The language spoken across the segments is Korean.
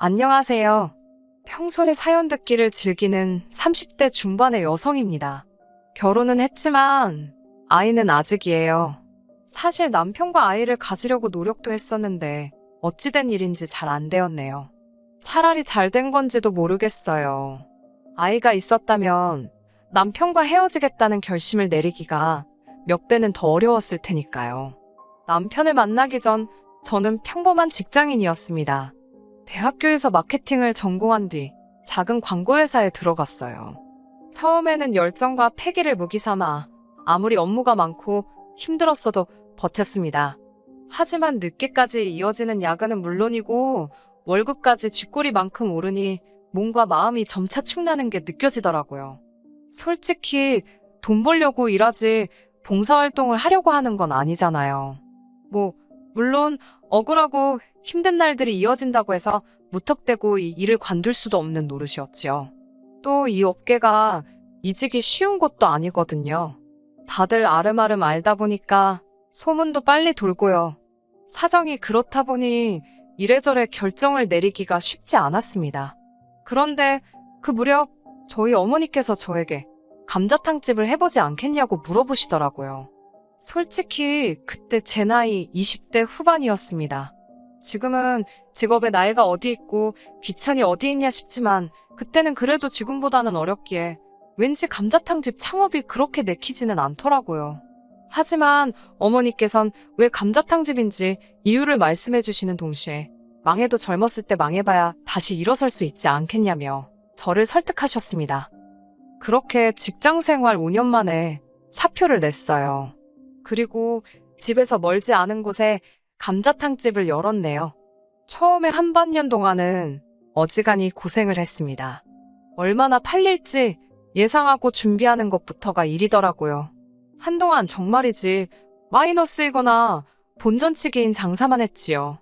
안녕하세요. 평소에 사연 듣기를 즐기는 30대 중반의 여성입니다. 결혼은 했지만 아이는 아직이에요. 사실 남편과 아이를 가지려고 노력도 했었는데 어찌된 일인지 잘 안 되었네요. 차라리 잘 된 건지도 모르겠어요. 아이가 있었다면 남편과 헤어지겠다는 결심을 내리기가 몇 배는 더 어려웠을 테니까요. 남편을 만나기 전 저는 평범한 직장인이었습니다. 대학교에서 마케팅을 전공한 뒤 작은 광고회사에 들어갔어요. 처음에는 열정과 패기를 무기 삼아 아무리 업무가 많고 힘들었어도 버텼습니다. 하지만 늦게까지 이어지는 야근은 물론이고 월급까지 쥐꼬리만큼 오르니 몸과 마음이 점차 축나는 게 느껴지더라고요. 솔직히 돈 벌려고 일하지 봉사활동을 하려고 하는 건 아니잖아요. 물론 억울하고 힘든 날들이 이어진다고 해서 무턱대고 이 일을 관둘 수도 없는 노릇이었지요. 또 이 업계가 이직이 쉬운 것도 아니거든요. 다들 아름아름 알다 보니까 소문도 빨리 돌고요. 사정이 그렇다 보니 이래저래 결정을 내리기가 쉽지 않았습니다. 그런데 그 무렵 저희 어머니께서 저에게 감자탕집을 해보지 않겠냐고 물어보시더라고요. 솔직히 그때 제 나이 20대 후반이었습니다. 지금은 직업의 나이가 어디 있고 귀천이 어디 있냐 싶지만 그때는 그래도 지금보다는 어렵기에 왠지 감자탕집 창업이 그렇게 내키지는 않더라고요. 하지만 어머니께선 왜 감자탕집인지 이유를 말씀해 주시는 동시에 망해도 젊었을 때 망해봐야 다시 일어설 수 있지 않겠냐며 저를 설득하셨습니다. 그렇게 직장생활 5년 만에 사표를 냈어요. 그리고 집에서 멀지 않은 곳에 감자탕집을 열었네요. 처음에 한 반년 동안은 어지간히 고생을 했습니다. 얼마나 팔릴지 예상하고 준비하는 것부터가 일이더라고요. 한동안 정말이지 마이너스이거나 본전치기인 장사만 했지요.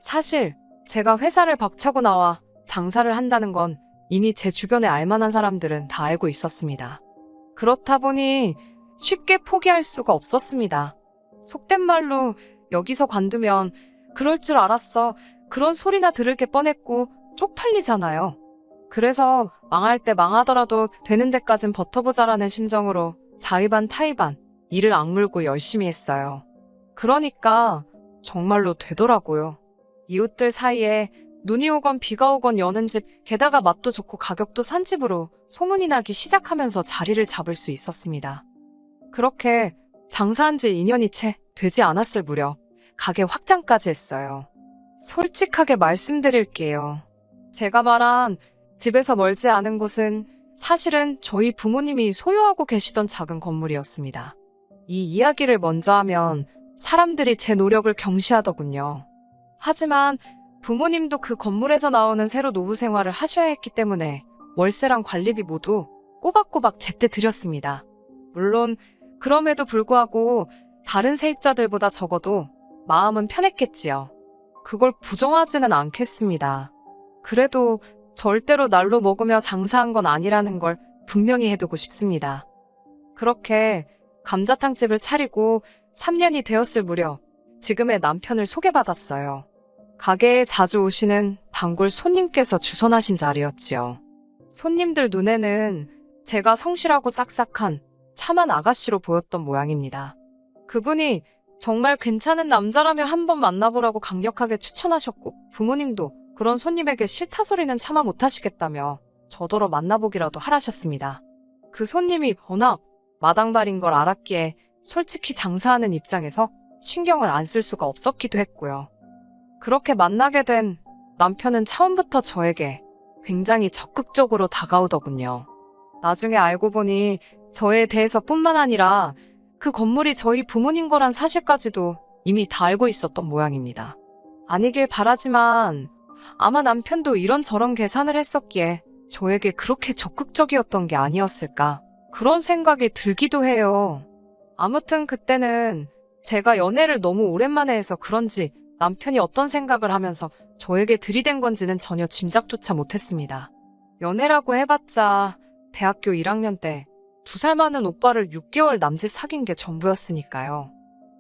사실 제가 회사를 박차고 나와 장사를 한다는 건 이미 제 주변에 알만한 사람들은 다 알고 있었습니다. 그렇다 보니 쉽게 포기할 수가 없었습니다. 속된 말로 여기서 관두면 그럴 줄 알았어. 그런 소리나 들을 게 뻔했고 쪽팔리잖아요. 그래서 망할 때 망하더라도 되는 데까진 버텨보자라는 심정으로 자의반 타의반 이를 악물고 열심히 했어요. 그러니까 정말로 되더라고요. 이웃들 사이에 눈이 오건 비가 오건 여는 집, 게다가 맛도 좋고 가격도 싼 집으로 소문이 나기 시작하면서 자리를 잡을 수 있었습니다. 그렇게 장사한 지 2년이 채 되지 않았을 무렵 가게 확장까지 했어요. 솔직하게 말씀드릴게요. 제가 말한 집에서 멀지 않은 곳은 사실은 저희 부모님이 소유하고 계시던 작은 건물이었습니다. 이 이야기를 먼저 하면 사람들이 제 노력을 경시하더군요. 하지만 부모님도 그 건물에서 나오는 새로 노후 생활을 하셔야 했기 때문에 월세랑 관리비 모두 꼬박꼬박 제때 드렸습니다. 물론 그럼에도 불구하고 다른 세입자들보다 적어도 마음은 편했겠지요. 그걸 부정하지는 않겠습니다. 그래도 절대로 날로 먹으며 장사한 건 아니라는 걸 분명히 해두고 싶습니다. 그렇게 감자탕집을 차리고 3년이 되었을 무렵 지금의 남편을 소개받았어요. 가게에 자주 오시는 단골 손님께서 주선하신 자리였지요. 손님들 눈에는 제가 성실하고 싹싹한 참한 아가씨로 보였던 모양입니다. 그분이 정말 괜찮은 남자라며 한번 만나보라고 강력하게 추천하셨고 부모님도 그런 손님에게 싫다 소리는 차마 못하시겠다며 저더러 만나보기라도 하라셨습니다. 그 손님이 워낙 마당발인 걸 알았기에 솔직히 장사하는 입장에서 신경을 안 쓸 수가 없었기도 했고요. 그렇게 만나게 된 남편은 처음부터 저에게 굉장히 적극적으로 다가오더군요. 나중에 알고 보니 저에 대해서 뿐만 아니라 그 건물이 저희 부모님 거란 사실까지도 이미 다 알고 있었던 모양입니다. 아니길 바라지만 아마 남편도 이런저런 계산을 했었기에 저에게 그렇게 적극적이었던 게 아니었을까 그런 생각이 들기도 해요. 아무튼 그때는 제가 연애를 너무 오랜만에 해서 그런지 남편이 어떤 생각을 하면서 저에게 들이댄 건지는 전혀 짐작조차 못했습니다. 연애라고 해봤자 대학교 1학년 때 2살 많은 오빠를 6개월 남짓 사귄 게 전부였으니까요.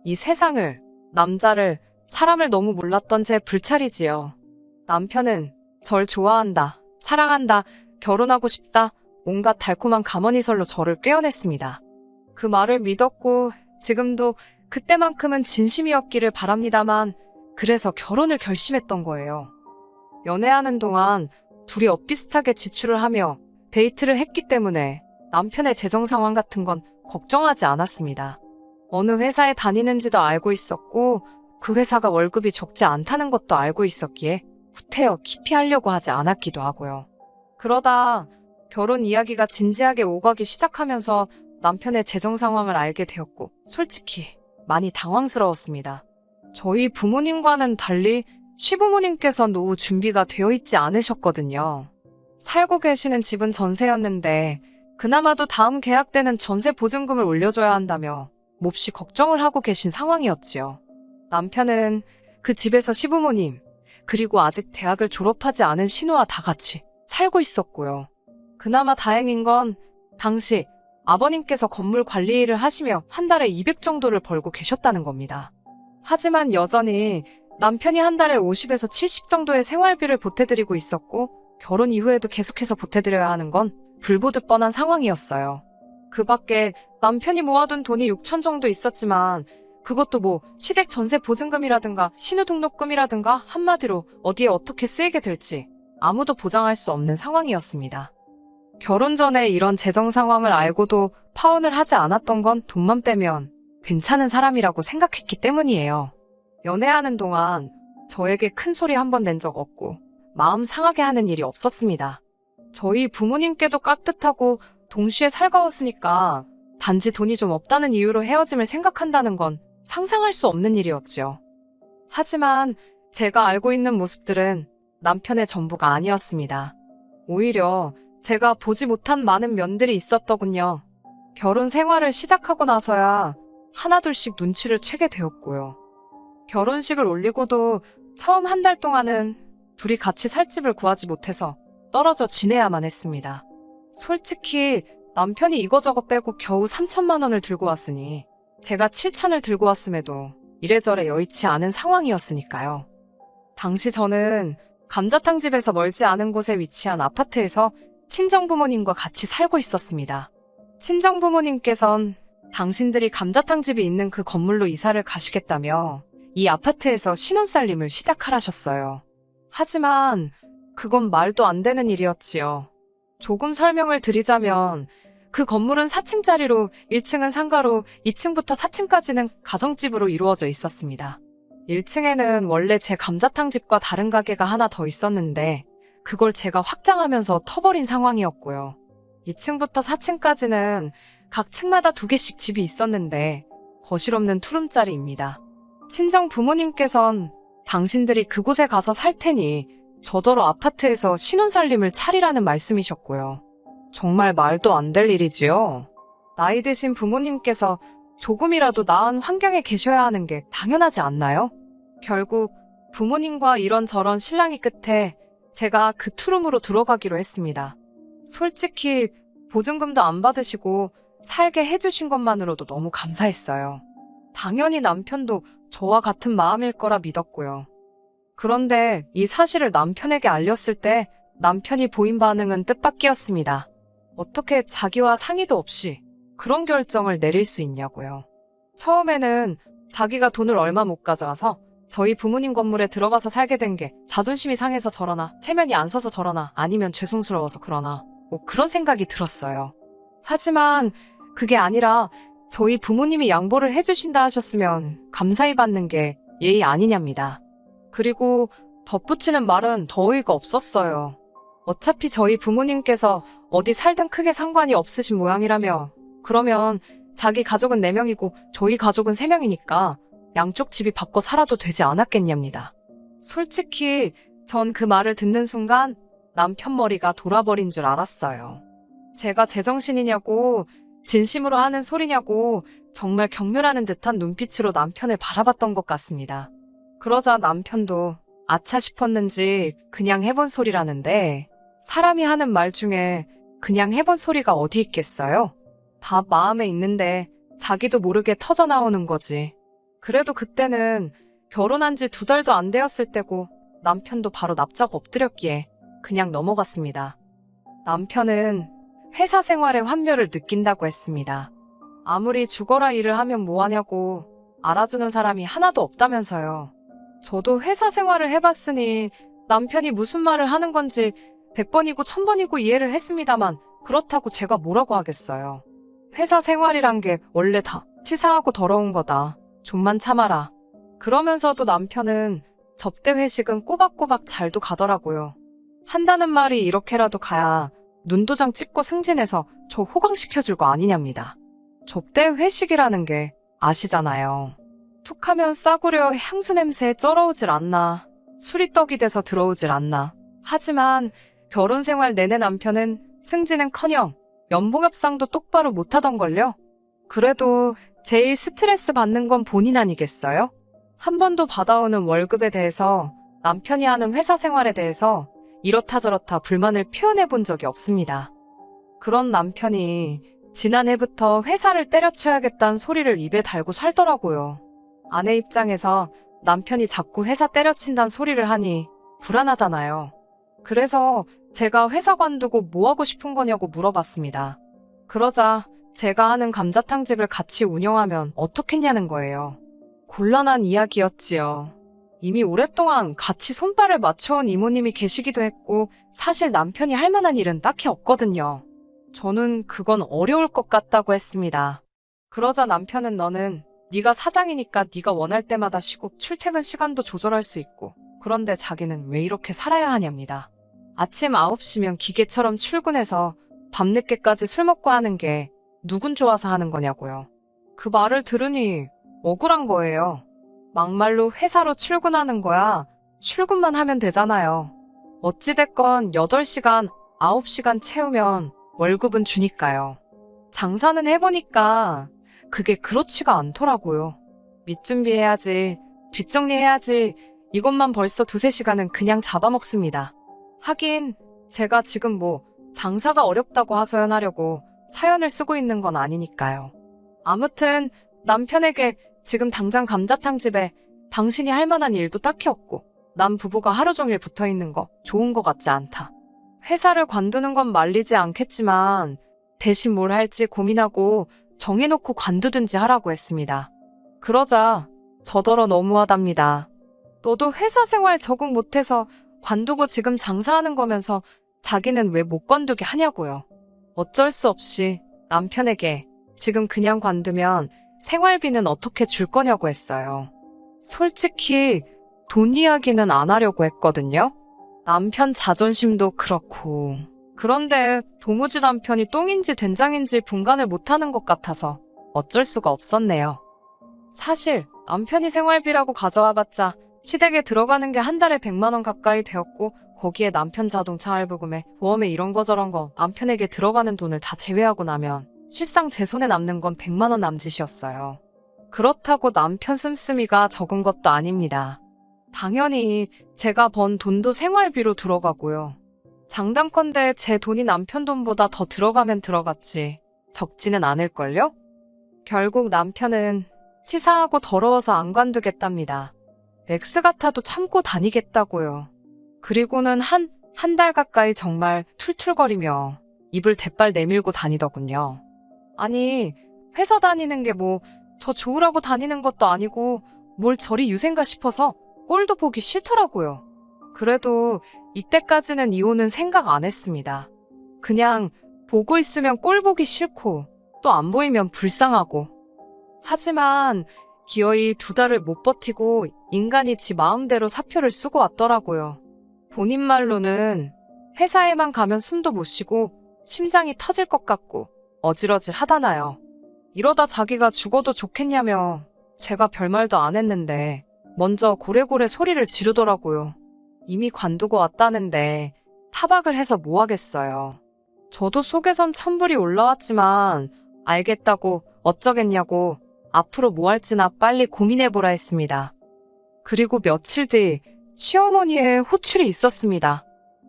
이 세상을, 남자를, 사람을 너무 몰랐던 제 불찰이지요. 남편은 절 좋아한다, 사랑한다, 결혼하고 싶다, 온갖 달콤한 감언이설로 저를 꿰어냈습니다. 그 말을 믿었고 지금도 그때만큼은 진심이었기를 바랍니다만 그래서 결혼을 결심했던 거예요. 연애하는 동안 둘이 엇비슷하게 지출을 하며 데이트를 했기 때문에 남편의 재정 상황 같은 건 걱정하지 않았습니다. 어느 회사에 다니는지도 알고 있었고 그 회사가 월급이 적지 않다는 것도 알고 있었기에 후태어 깊이 하려고 하지 않았기도 하고요. 그러다 결혼 이야기가 진지하게 오가기 시작하면서 남편의 재정 상황을 알게 되었고 솔직히 많이 당황스러웠습니다. 저희 부모님과는 달리 시부모님께서 노후 준비가 되어 있지 않으셨거든요. 살고 계시는 집은 전세였는데 그나마도 다음 계약 때는 전세 보증금을 올려줘야 한다며 몹시 걱정을 하고 계신 상황이었지요. 남편은 그 집에서 시부모님, 그리고 아직 대학을 졸업하지 않은 신우와 다 같이 살고 있었고요. 그나마 다행인 건 당시 아버님께서 건물 관리 일을 하시며 한 달에 200 정도를 벌고 계셨다는 겁니다. 하지만 여전히 남편이 한 달에 50에서 70 정도의 생활비를 보태드리고 있었고 결혼 이후에도 계속해서 보태드려야 하는 건 불보듯 뻔한 상황이었어요. 그 밖에 남편이 모아둔 돈이 6천 정도 있었지만 그것도 뭐 시댁 전세 보증금이라든가 신우등록금이라든가 한마디로 어디에 어떻게 쓰이게 될지 아무도 보장할 수 없는 상황이었습니다. 결혼 전에 이런 재정 상황을 알고도 파혼을 하지 않았던 건 돈만 빼면 괜찮은 사람이라고 생각했기 때문이에요. 연애하는 동안 저에게 큰 소리 한 번 낸 적 없고 마음 상하게 하는 일이 없었습니다. 저희 부모님께도 깍듯하고 동시에 살가웠으니까 단지 돈이 좀 없다는 이유로 헤어짐을 생각한다는 건 상상할 수 없는 일이었지요. 하지만 제가 알고 있는 모습들은 남편의 전부가 아니었습니다. 오히려 제가 보지 못한 많은 면들이 있었더군요. 결혼 생활을 시작하고 나서야 하나둘씩 눈치를 채게 되었고요. 결혼식을 올리고도 처음 한 달 동안은 둘이 같이 살 집을 구하지 못해서 떨어져 지내야만 했습니다. 솔직히 남편이 이거저거 빼고 겨우 3천만 원을 들고 왔으니 제가 7천을 들고 왔음에도 이래저래 여의치 않은 상황이었으니까요. 당시 저는 감자탕집에서 멀지 않은 곳에 위치한 아파트에서 친정부모님과 같이 살고 있었습니다. 친정부모님께선 당신들이 감자탕집이 있는 그 건물로 이사를 가시겠다며 이 아파트에서 신혼살림을 시작하라셨어요. 하지만 그건 말도 안 되는 일이었지요. 조금 설명을 드리자면 그 건물은 4층짜리로 1층은 상가로 2층부터 4층까지는 가정집으로 이루어져 있었습니다. 1층에는 원래 제 감자탕집과 다른 가게가 하나 더 있었는데 그걸 제가 확장하면서 터버린 상황이었고요. 2층부터 4층까지는 각 층마다 2개씩 집이 있었는데 거실 없는 투룸짜리입니다. 친정 부모님께선 당신들이 그곳에 가서 살 테니 저더러 아파트에서 신혼살림을 차리라는 말씀이셨고요. 정말 말도 안 될 일이지요. 나이 드신 부모님께서 조금이라도 나은 환경에 계셔야 하는 게 당연하지 않나요? 결국 부모님과 이런저런 실랑이 끝에 제가 그 투룸으로 들어가기로 했습니다. 솔직히 보증금도 안 받으시고 살게 해주신 것만으로도 너무 감사했어요. 당연히 남편도 저와 같은 마음일 거라 믿었고요. 그런데 이 사실을 남편에게 알렸을 때 남편이 보인 반응은 뜻밖이었습니다. 어떻게 자기와 상의도 없이 그런 결정을 내릴 수 있냐고요. 처음에는 자기가 돈을 얼마 못 가져와서 저희 부모님 건물에 들어가서 살게 된 게 자존심이 상해서 저러나 체면이 안 서서 저러나 아니면 죄송스러워서 그러나 뭐 그런 생각이 들었어요. 하지만 그게 아니라 저희 부모님이 양보를 해주신다 하셨으면 감사히 받는 게 예의 아니냐입니다. 그리고 덧붙이는 말은 더 어이가 없었어요. 어차피 저희 부모님께서 어디 살든 크게 상관이 없으신 모양이라며 그러면 자기 가족은 4명이고 저희 가족은 3명이니까 양쪽 집이 바꿔 살아도 되지 않았겠냐입니다. 솔직히 전 그 말을 듣는 순간 남편 머리가 돌아버린 줄 알았어요. 제가 제정신이냐고 진심으로 하는 소리냐고 정말 경멸하는 듯한 눈빛으로 남편을 바라봤던 것 같습니다. 그러자 남편도 아차 싶었는지 그냥 해본 소리라는데 사람이 하는 말 중에 그냥 해본 소리가 어디 있겠어요? 다 마음에 있는데 자기도 모르게 터져나오는 거지. 그래도 그때는 결혼한 지 2달도 안 되었을 때고 남편도 바로 납작 엎드렸기에 그냥 넘어갔습니다. 남편은 회사 생활의 환멸을 느낀다고 했습니다. 아무리 죽어라 일을 하면 뭐하냐고 알아주는 사람이 하나도 없다면서요. 저도 회사 생활을 해봤으니 남편이 무슨 말을 하는 건지 100번이고 1000번이고 이해를 했습니다만 그렇다고 제가 뭐라고 하겠어요. 회사 생활이란 게 원래 다 치사하고 더러운 거다. 좀만 참아라. 그러면서도 남편은 접대 회식은 꼬박꼬박 잘도 가더라고요. 한다는 말이 이렇게라도 가야 눈도장 찍고 승진해서 저 호강시켜줄 거 아니냐입니다. 접대 회식이라는 게 아시잖아요. 툭하면 싸구려 향수 냄새에 쩔어오질 않나. 술이 떡이 돼서 들어오질 않나. 하지만 결혼 생활 내내 남편은 승진은커녕 연봉 협상도 똑바로 못하던걸요. 그래도 제일 스트레스 받는 건 본인 아니겠어요? 한 번도 받아오는 월급에 대해서 남편이 하는 회사 생활에 대해서 이렇다 저렇다 불만을 표현해 본 적이 없습니다. 그런 남편이 지난해부터 회사를 때려쳐야겠다는 소리를 입에 달고 살더라고요. 아내 입장에서 남편이 자꾸 회사 때려친다는 소리를 하니 불안하잖아요. 그래서 제가 회사 관두고 뭐 하고 싶은 거냐고 물어봤습니다. 그러자 제가 하는 감자탕집을 같이 운영하면 어떻겠냐는 거예요. 곤란한 이야기였지요. 이미 오랫동안 같이 손발을 맞춰온 이모님이 계시기도 했고 사실 남편이 할 만한 일은 딱히 없거든요. 저는 그건 어려울 것 같다고 했습니다. 그러자 남편은 너는 네가 사장이니까 네가 원할 때마다 쉬고 출퇴근 시간도 조절할 수 있고 그런데 자기는 왜 이렇게 살아야 하냐입니다. 아침 9시면 기계처럼 출근해서 밤늦게까지 술 먹고 하는 게 누군 좋아서 하는 거냐고요. 그 말을 들으니 억울한 거예요. 막말로 회사로 출근하는 거야. 출근만 하면 되잖아요. 어찌됐건 8시간, 9시간 채우면 월급은 주니까요. 장사는 해보니까 그게 그렇지가 않더라고요. 밑준비해야지, 뒷정리해야지 이것만 벌써 2~3시간은 그냥 잡아먹습니다. 하긴 제가 지금 뭐 장사가 어렵다고 하소연하려고 사연을 쓰고 있는 건 아니니까요. 아무튼 남편에게 지금 당장 감자탕집에 당신이 할 만한 일도 딱히 없고 남 부부가 하루 종일 붙어있는 거 좋은 거 같지 않다. 회사를 관두는 건 말리지 않겠지만 대신 뭘 할지 고민하고 정해놓고 관두든지 하라고 했습니다. 그러자 저더러 너무하답니다. 너도 회사 생활 적응 못해서 관두고 지금 장사하는 거면서 자기는 왜 못 관두게 하냐고요. 어쩔 수 없이 남편에게 지금 그냥 관두면 생활비는 어떻게 줄 거냐고 했어요. 솔직히 돈 이야기는 안 하려고 했거든요. 남편 자존심도 그렇고. 그런데 도무지 남편이 똥인지 된장인지 분간을 못하는 것 같아서 어쩔 수가 없었네요. 사실 남편이 생활비라고 가져와봤자 시댁에 들어가는 게 한 달에 100만 원 가까이 되었고 거기에 남편 자동차 할부금에 보험에 이런 거 저런 거 남편에게 들어가는 돈을 다 제외하고 나면 실상 제 손에 남는 건 100만 원 남짓이었어요. 그렇다고 남편 씀씀이가 적은 것도 아닙니다. 당연히 제가 번 돈도 생활비로 들어가고요. 장담컨대 제 돈이 남편 돈보다 더 들어가면 들어갔지 적지는 않을걸요? 결국 남편은 치사하고 더러워서 안 관두겠답니다. X 같아도 참고 다니겠다고요. 그리고는 한 달 가까이 정말 툴툴거리며 입을 대빨 내밀고 다니더군요. 아니 회사 다니는 게 뭐 저 좋으라고 다니는 것도 아니고 뭘 저리 유생가 싶어서 꼴도 보기 싫더라고요. 그래도 이때까지는 이혼은 생각 안 했습니다. 그냥 보고 있으면 꼴 보기 싫고 또 안 보이면 불쌍하고. 하지만 기어이 2달을 못 버티고 인간이 지 마음대로 사표를 쓰고 왔더라고요. 본인 말로는 회사에만 가면 숨도 못 쉬고 심장이 터질 것 같고 어질어질 하다나요. 이러다 자기가 죽어도 좋겠냐며 제가 별말도 안 했는데 먼저 고래고래 소리를 지르더라고요. 이미 관두고 왔다는데 타박을 해서 뭐 하겠어요. 저도 속에선 천불이 올라왔지만 알겠다고 어쩌겠냐고 앞으로 뭐 할지나 빨리 고민해보라 했습니다. 그리고 며칠 뒤 시어머니의 호출이 있었습니다.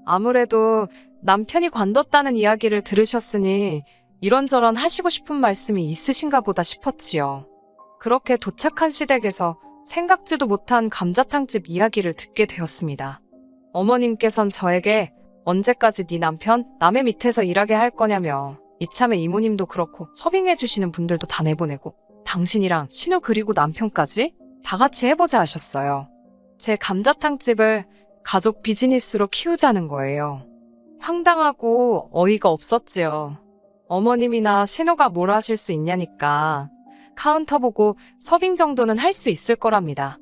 아무래도 남편이 관뒀다는 이야기를 들으셨으니 이런저런 하시고 싶은 말씀이 있으신가 보다 싶었지요. 그렇게 도착한 시댁에서 생각지도 못한 감자탕집 이야기를 듣게 되었습니다. 어머님께선 저에게 언제까지 네 남편 남의 밑에서 일하게 할 거냐며. 이참에 이모님도 그렇고 서빙해 주시는 분들도 다 내보내고 당신이랑 신우 그리고 남편까지 다 같이 해보자 하셨어요. 제 감자탕집을 가족 비즈니스로 키우자는 거예요. 황당하고 어이가 없었지요. 어머님이나 신우가 뭘 하실 수 있냐니까 카운터 보고 서빙 정도는 할 수 있을 거랍니다.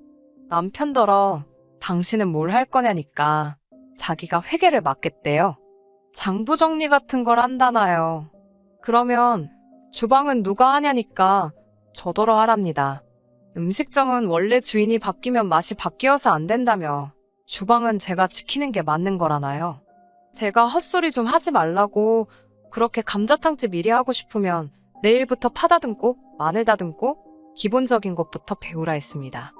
남편더러 당신은 뭘 할 거냐니까 자기가 회계를 맡겠대요. 장부 정리 같은 걸 한다나요. 그러면 주방은 누가 하냐니까 저더러 하랍니다. 음식점은 원래 주인이 바뀌면 맛이 바뀌어서 안 된다며 주방은 제가 지키는 게 맞는 거라나요. 제가 헛소리 좀 하지 말라고 그렇게 감자탕집 일이 하고 싶으면 내일부터 파 다듬고 마늘 다듬고 기본적인 것부터 배우라 했습니다.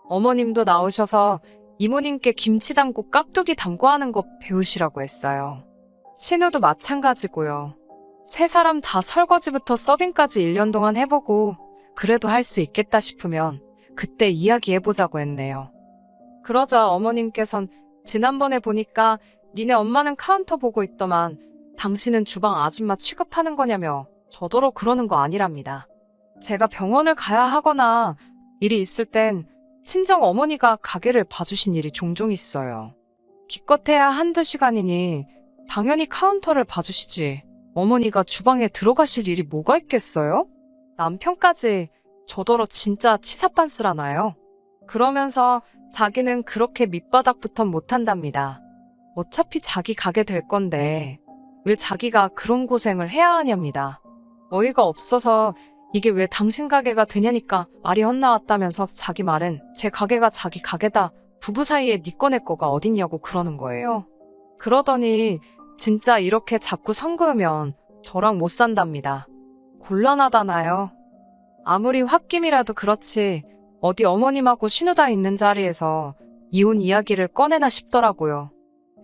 어머님도 나오셔서 이모님께 김치 담고 깍두기 담고 하는 거 배우시라고 했어요. 신우도 마찬가지고요. 세 사람 다 설거지부터 서빙까지 1년 동안 해보고 그래도 할 수 있겠다 싶으면 그때 이야기해보자고 했네요. 그러자 어머님께선 지난번에 보니까 니네 엄마는 카운터 보고 있더만 당신은 주방 아줌마 취급하는 거냐며 저더러 그러는 거 아니랍니다. 제가 병원을 가야 하거나 일이 있을 땐 친정 어머니가 가게를 봐주신 일이 종종 있어요. 기껏해야 한두 시간이니 당연히 카운터를 봐주시지. 어머니가 주방에 들어가실 일이 뭐가 있겠어요? 남편까지 저더러 진짜 치사빤스라나요? 그러면서 자기는 그렇게 밑바닥부터 못한답니다. 어차피 자기 가게 될 건데 왜 자기가 그런 고생을 해야 하냐입니다. 어이가 없어서 이게 왜 당신 가게가 되냐니까 말이 헛나왔다면서 자기 말은 제 가게가 자기 가게다. 부부 사이에 니 꺼내 거가 어딨냐고 그러는 거예요. 그러더니 진짜 이렇게 자꾸 선 그으면 저랑 못 산답니다. 곤란하다나요? 아무리 홧김이라도 그렇지 어디 어머님하고 신우다 있는 자리에서 이혼 이야기를 꺼내나 싶더라고요.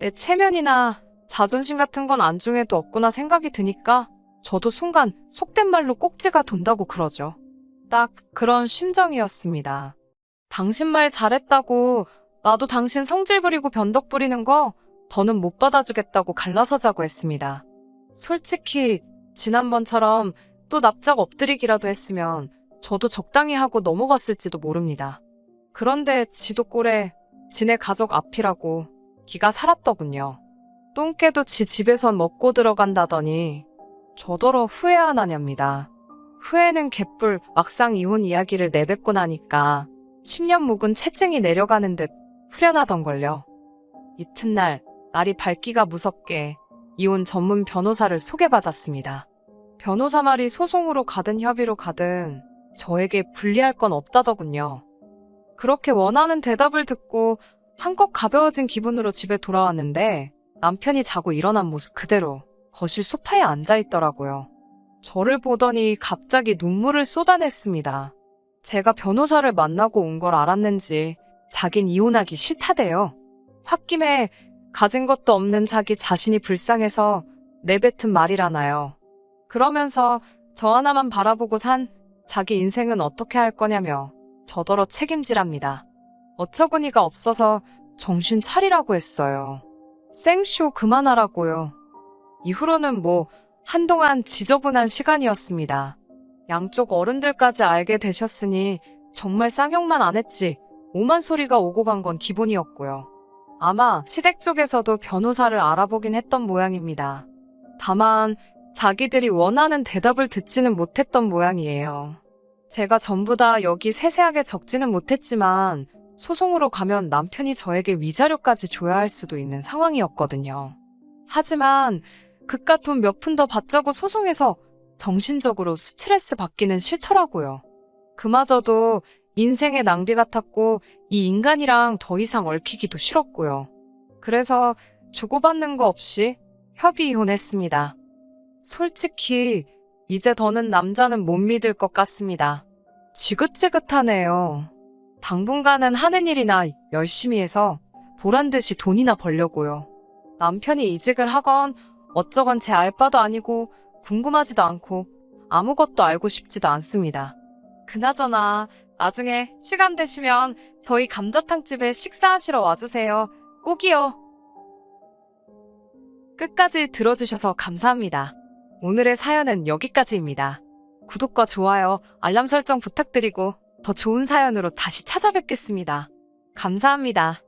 내 체면이나 자존심 같은 건 안중에도 없구나 생각이 드니까 저도 순간 속된 말로 꼭지가 돈다고 그러죠. 딱 그런 심정이었습니다. 당신 말 잘했다고 나도 당신 성질 부리고 변덕 부리는 거 더는 못 받아주겠다고 갈라서자고 했습니다. 솔직히 지난번처럼 또 납작 엎드리기라도 했으면 저도 적당히 하고 넘어갔을지도 모릅니다. 그런데 지도 꼴에 지네 가족 앞이라고 기가 살았더군요. 똥개도 지 집에선 먹고 들어간다더니 저더러 후회 안 하냐입니다. 후회는 개뿔. 막상 이혼 이야기를 내뱉고 나니까 10년 묵은 채증이 내려가는 듯 후련하던걸요. 이튿날 날이 밝기가 무섭게 이혼 전문 변호사를 소개받았습니다. 변호사 말이 소송으로 가든 협의로 가든 저에게 불리할 건 없다더군요. 그렇게 원하는 대답을 듣고 한껏 가벼워진 기분으로 집에 돌아왔는데 남편이 자고 일어난 모습 그대로 거실 소파에 앉아있더라고요. 저를 보더니 갑자기 눈물을 쏟아냈습니다. 제가 변호사를 만나고 온 걸 알았는지 자긴 이혼하기 싫다대요. 홧김에 가진 것도 없는 자기 자신이 불쌍해서 내뱉은 말이라나요. 그러면서 저 하나만 바라보고 산 자기 인생은 어떻게 할 거냐며 저더러 책임지랍니다. 어처구니가 없어서 정신 차리라고 했어요. 생쇼 그만하라고요. 이후로는 한동안 지저분한 시간이었습니다. 양쪽 어른들까지 알게 되셨으니 정말 쌍욕만 안 했지 오만 소리가 오고 간 건 기본이었고요. 아마 시댁 쪽에서도 변호사를 알아보긴 했던 모양입니다. 다만 자기들이 원하는 대답을 듣지는 못했던 모양이에요. 제가 전부 다 여기 세세하게 적지는 못했지만 소송으로 가면 남편이 저에게 위자료까지 줘야 할 수도 있는 상황이었거든요. 하지만 그깟 돈 몇 푼 더 받자고 소송해서 정신적으로 스트레스 받기는 싫더라고요. 그마저도 인생의 낭비 같았고 이 인간이랑 더 이상 얽히기도 싫었고요. 그래서 주고받는 거 없이 협의 이혼했습니다. 솔직히 이제 더는 남자는 못 믿을 것 같습니다. 지긋지긋하네요. 당분간은 하는 일이나 열심히 해서 보란듯이 돈이나 벌려고요. 남편이 이직을 하건 어쩌건 제 알바도 아니고 궁금하지도 않고 아무것도 알고 싶지도 않습니다. 그나저나 나중에 시간 되시면 저희 감자탕집에 식사하시러 와주세요. 꼭이요. 끝까지 들어주셔서 감사합니다. 오늘의 사연은 여기까지입니다. 구독과 좋아요, 알람 설정 부탁드리고 더 좋은 사연으로 다시 찾아뵙겠습니다. 감사합니다.